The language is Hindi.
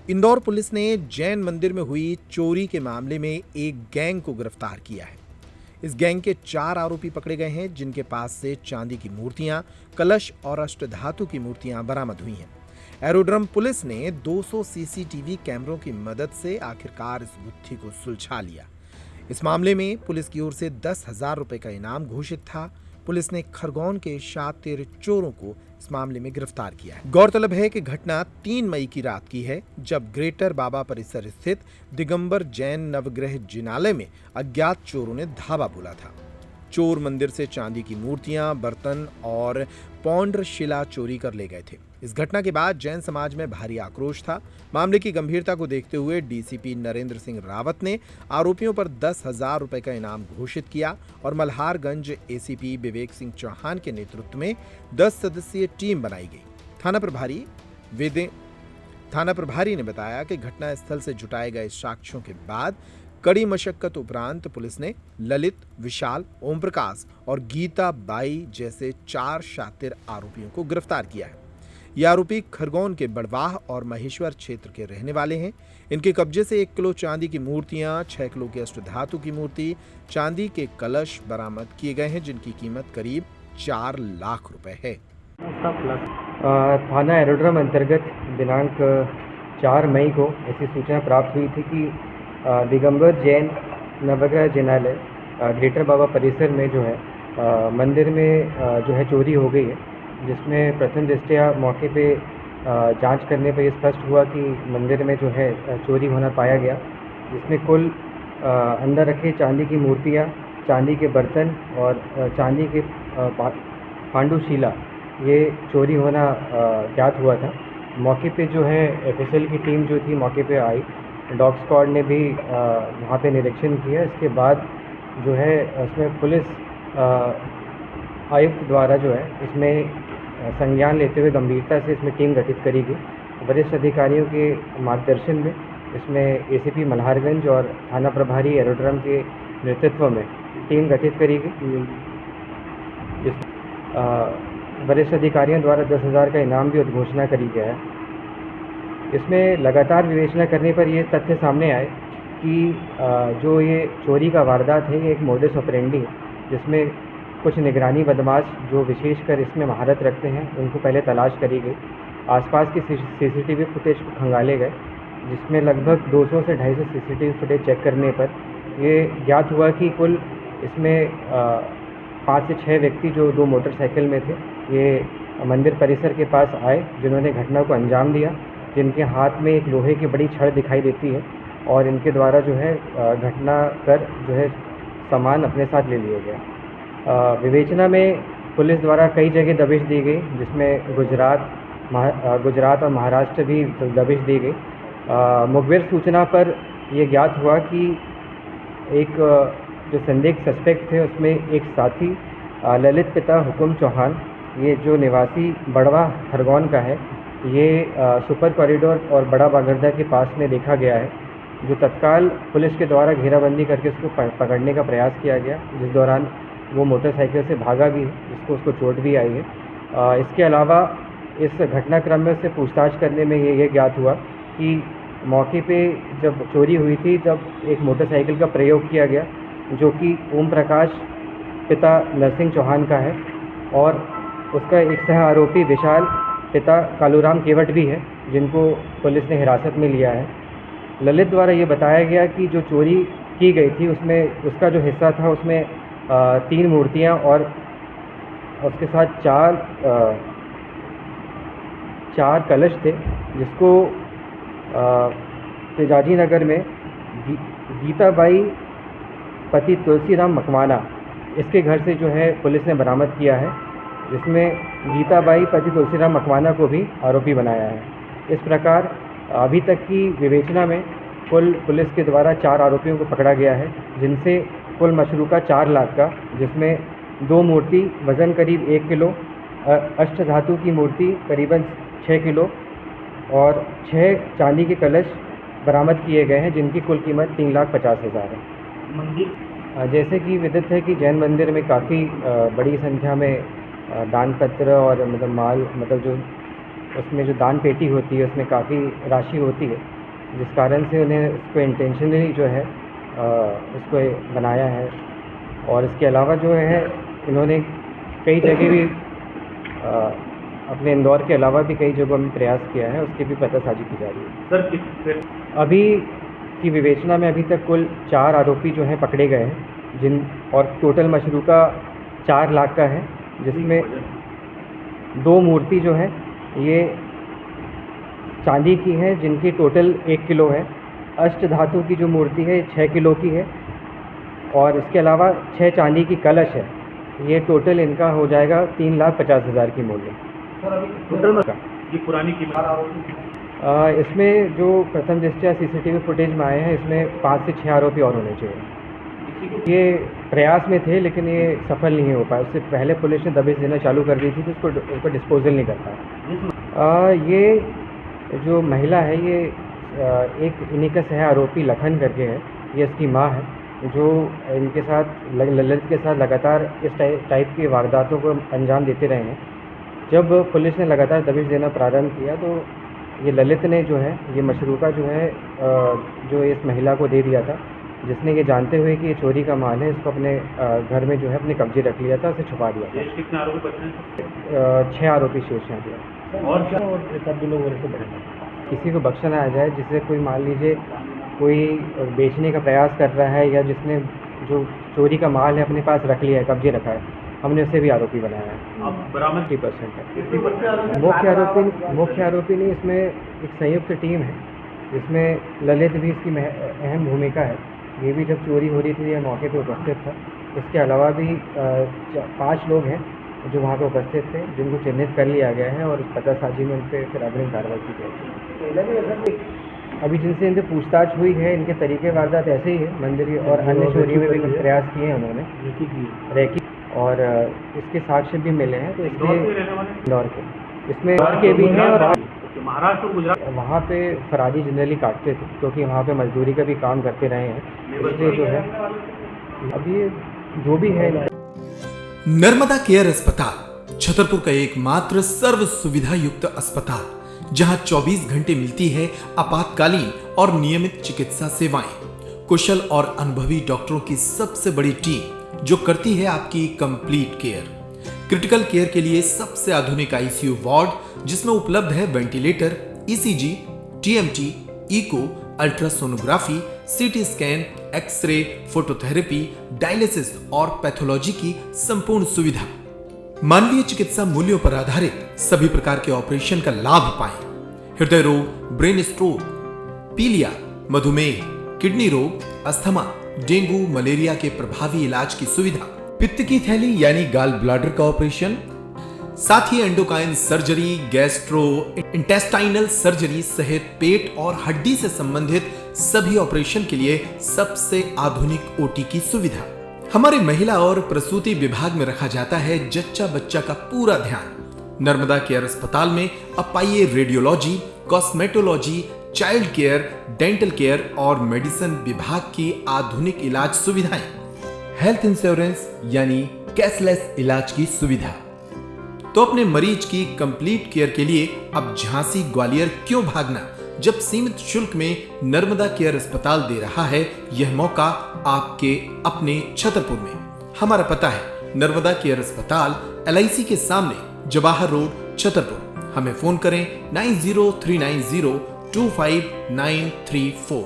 इंदौर पुलिस ने जैन मंदिर में हुई चोरी के मामले में एक गैंग को गिरफ्तार किया है। इस गैंग के 4 आरोपी पकड़े गए हैं, जिनके पास से चांदी की मूर्तियां, कलश और अष्टधातु की मूर्तियां बरामद हुई हैं। एरोड्रम पुलिस ने 200 सीसीटीवी कैमरों की मदद से आखिरकार इस गुत्थी को सुलझा लिया। इस मामले में पुलिस की ओर से 10,000 रुपए का इनाम घोषित था। पुलिस ने खरगोन के शातिर चोरों को इस मामले में गिरफ्तार किया है। गौरतलब है कि घटना 3 मई की रात की है, जब ग्रेटर बाबा परिसर स्थित दिगंबर जैन नवग्रह जिनालय में अज्ञात चोरों ने धावा बोला था। चोर मंदिर से चांदी की मूर्तियां, बर्तन और पौंड्र शिला चोरी कर ले गए थे। इस घटना के बाद जैन समाज में भारी आक्रोश था। मामले की गंभीरता को देखते हुए डीसीपी नरेंद्र सिंह रावत ने आरोपियों पर 10,000 रुपए का इनाम घोषित किया और मल्हारगंज एसीपी विवेक सिंह चौहान के नेतृत्व में 10 सदस्यीय टीम बनाई गई। थाना प्रभारी ने बताया कि घटनास्थल से जुटाए गए साक्ष्यों के बाद कड़ी मशक्कत उपरांत पुलिस ने ललित, विशाल, ओम प्रकाश और गीता बाई जैसे 4 शातिर आरोपियों को गिरफ्तार किया है। ये आरोपी खरगोन के बड़वाह और महेश्वर क्षेत्र के रहने वाले हैं। इनके कब्जे से 1 किलो चांदी की मूर्तियां, 6 किलो की अष्टधातु की मूर्ति, चांदी के कलश बरामद किए गए हैं, जिनकी कीमत करीब 4 लाख रुपए है। थाना एरोड्रम अंतर्गत दिनांक 4 मई को ऐसी सूचना प्राप्त हुई थी कि दिगंबर जैन नवग्रह जिनालय ग्रेटर बाबा परिसर में जो है मंदिर में जो है चोरी हो गई है, जिसमें प्रथम दृष्टया मौके पे जांच करने पर ये स्पष्ट हुआ कि मंदिर में जो है चोरी होना पाया गया, जिसमें कुल अंदर रखे चांदी की मूर्तियाँ, चांदी के बर्तन और चांदी के पांडुशिला ये चोरी होना ज्ञात हुआ था। मौके पे जो है एफएसएल की टीम जो थी मौके पे आई, डॉग स्क्वाड ने भी वहाँ पे निरीक्षण किया। इसके बाद जो है इसमें पुलिस आयुक्त द्वारा जो है इसमें संज्ञान लेते हुए गंभीरता से इसमें टीम गठित करी गई। वरिष्ठ अधिकारियों के मार्गदर्शन में इसमें एसीपी मल्हारगंज और थाना प्रभारी एरोड्रम के नेतृत्व में टीम गठित करी गई। वरिष्ठ अधिकारियों द्वारा 10,000 का इनाम भी उद्घोषणा करी गया है। इसमें लगातार विवेचना करने पर ये तथ्य सामने आए कि जो ये चोरी का वारदात है, ये एक मोडस ऑपरेंडी है, जिसमें कुछ निगरानी बदमाश जो विशेषकर इसमें महारत रखते हैं, उनको पहले तलाश करी गई। आसपास की सीसीटीवी फुटेज को खंगाले गए, जिसमें लगभग 200 से 250 सीसीटीवी फुटेज चेक करने पर ये ज्ञात हुआ कि कुल इसमें 5 से 6 व्यक्ति जो 2 मोटरसाइकिल में थे, ये मंदिर परिसर के पास आए, जिन्होंने घटना को अंजाम दिया, जिनके हाथ में एक लोहे की बड़ी छड़ दिखाई देती है और इनके द्वारा जो है घटना कर जो है सामान अपने साथ ले लिया गया। विवेचना में पुलिस द्वारा कई जगह दबिश दी गई, जिसमें गुजरात और महाराष्ट्र भी दबिश दी गई। मुखबिर सूचना पर यह ज्ञात हुआ कि एक जो संदिग्ध सस्पेक्ट थे उसमें एक साथी ललित पिता हुकुम चौहान, ये जो निवासी बड़वा खरगोन का है, ये सुपर कॉरिडोर और बड़ा बागरदा के पास में देखा गया है, जो तत्काल पुलिस के द्वारा घेराबंदी करके उसको पकड़ने का प्रयास किया गया, जिस दौरान वो मोटरसाइकिल से भागा भी, जिसको उसको चोट भी आई है। इसके अलावा इस घटनाक्रम में उससे पूछताछ करने में ये ज्ञात हुआ कि मौके पे जब चोरी हुई थी तब एक मोटरसाइकिल का प्रयोग किया गया, जो कि ओम प्रकाश पिता नरसिंह चौहान का है, और उसका एक सह आरोपी विशाल पिता कालूराम केवट भी है, जिनको पुलिस ने हिरासत में लिया है। ललित द्वारा ये बताया गया कि जो चोरी की गई थी उसमें उसका जो हिस्सा था उसमें 3 मूर्तियां और उसके साथ 4 कलश थे, जिसको तेजाजी नगर में गीताबाई पति तुलसीराम मकवाना, इसके घर से जो है पुलिस ने बरामद किया है, जिसमें गीताबाई पति तुलसीराम मकवाना को भी आरोपी बनाया है। इस प्रकार अभी तक की विवेचना में कुल पुलिस के द्वारा 4 आरोपियों को पकड़ा गया है, जिनसे कुल मशरूका 4 लाख का, जिसमें 2 मूर्ति वज़न करीब 1 किलो, अष्टधातु की मूर्ति करीबन 6 किलो और 6 चांदी के कलश बरामद किए गए हैं, जिनकी कुल कीमत 3,50,000 है। मंदिर जैसे कि विदित है कि जैन मंदिर में काफ़ी बड़ी संख्या में दान पत्र और मतलब माल, मतलब जो उसमें जो दान पेटी होती है उसमें काफ़ी राशि होती है। जिस कारण से उन्हें इसको इंटेंशनली जो है इसको बनाया है। और इसके अलावा जो है इन्होंने कई जगह भी अपने इंदौर के अलावा भी कई जगहों में प्रयास किया है, उसकी भी पतासाजी की जा रही है। सर अभी की विवेचना में अभी तक कुल 4 आरोपी जो हैं पकड़े गए हैं, और टोटल मशरूका 4 लाख का है, जिसमें 2 मूर्ति जो है ये चांदी की है जिनकी टोटल 1 किलो है। अष्ट धातु की जो मूर्ति है 6 किलो की है, और इसके अलावा 6 चांदी की कलश है। ये टोटल इनका हो जाएगा 3,50,000 की मूल्य। टोटल ये पुरानी कीमत इसमें जो प्रथम दृष्टया सीसीटीवी फुटेज में आए हैं, इसमें 5 से 6 आरोपी और होने चाहिए। ये प्रयास में थे लेकिन ये सफल नहीं हो पाया। उससे पहले पुलिस ने दबिश देना चालू कर दी थी, तो उसको डिस्पोजल नहीं कर पाया। ये जो महिला है ये एक इन्हीं का सह आरोपी लखन करके है, ये इसकी माँ है, जो इनके साथ ललित के साथ लगातार इस टाइप की वारदातों को अंजाम देते रहे हैं। जब पुलिस ने लगातार दबिश देना प्रारंभ किया तो ये ललित ने जो है ये मशरूका जो है जो इस महिला को दे दिया था, जिसने ये जानते हुए कि ये चोरी का माल है, इसको अपने घर में जो है अपने कब्जे रख लिया था, उसे छुपा दिया था। कितने आरोपी बचे हैं? 6 आरोपी शेष हैं अभी। और क्या कब लोग से बढ़ेंगे? किसी को बख्शा ना आ जाए, जिससे कोई मान लीजिए कोई बेचने का प्रयास कर रहा है या जिसने जो चोरी का माल है अपने पास रख लिया है, कब्जे रखा है, हमने उसे भी आरोपी बनाया है। अब बरामद 50% है। 50% मुख्य आरोपी नहीं, इसमें एक संयुक्त टीम है जिसमें ललित भी इसकी अहम भूमिका है। ये भी जब चोरी हो रही थी ये मौके पर उपस्थित था। इसके अलावा भी 5 लोग हैं जो वहाँ पर उपस्थित थे, जिनको चिन्हित कर लिया गया है और पतासाजी में उन पर फिर अग्रिम कार्रवाई की जाएगी। अभी जिनसे इनसे पूछताछ हुई है, इनके तरीके वारदात ऐसे ही है। मंदिर और अन्य चोरी में भी प्रयास किए हैं उन्होंने, रेकी, और इसके साक्ष्य भी मिले हैं। तो इसलिए इंदौर के इसमें इंदौर के भी हैं, और महाराष्ट्र गुजरात वहाँ पे फराजी जनरली काटते थे क्योंकि वहाँ पे मजदूरी का भी काम करते रहे हैं, इसलिए जो है अभी जो भी है। नर्मदा केयर अस्पताल छतरपुर का एकमात्र सर्व सुविधा युक्त अस्पताल, जहां 24 घंटे मिलती है आपातकालीन और नियमित चिकित्सा सेवाएं। कुशल और अनुभवी डॉक्टरों की सबसे बड़ी टीम जो करती है आपकी कंप्लीट केयर। क्रिटिकल केयर के लिए सबसे आधुनिक आईसीयू वार्ड, जिसमें उपलब्ध है ventilator, ECG, TMT, echo, ultrasonography, CT scan, x-ray, phototherapy, dialysis और पैथोलॉजी की संपूर्ण सुविधा। मानवीय चिकित्सा मूल्यों पर आधारित सभी प्रकार के ऑपरेशन का लाभ पाएं। हृदय रोग, ब्रेन स्ट्रोक, पीलिया, मधुमेह, किडनी रोग, अस्थमा, डेंगू, मलेरिया के प्रभावी इलाज की सुविधा, पित्त की थैली यानी गाल ब्लैडर का ऑपरेशन, साथ ही endocrine surgery, gastro intestinal surgery सहित पेट और हड्डी से संबंधित सभी ऑपरेशन के लिए सबसे आधुनिक ओटी की सुविधा। हमारे महिला और प्रसूति विभाग में रखा जाता है जच्चा बच्चा का पूरा ध्यान। नर्मदा केयर अस्पताल में अब पाइए radiology, cosmetology, child care, dental care और मेडिसिन विभाग की आधुनिक इलाज सुविधाएं, हेल्थ इंश्योरेंस यानी कैशलेस इलाज की सुविधा। तो अपने मरीज की कंप्लीट केयर के लिए अब झांसी ग्वालियर क्यों भागना, जब सीमित शुल्क में नर्मदा केयर अस्पताल दे रहा है यह मौका आपके अपने छतरपुर में। हमारा पता है नर्मदा केयर अस्पताल LIC के सामने, जवाहर रोड, छतरपुर। हमें फोन करें 9039025934।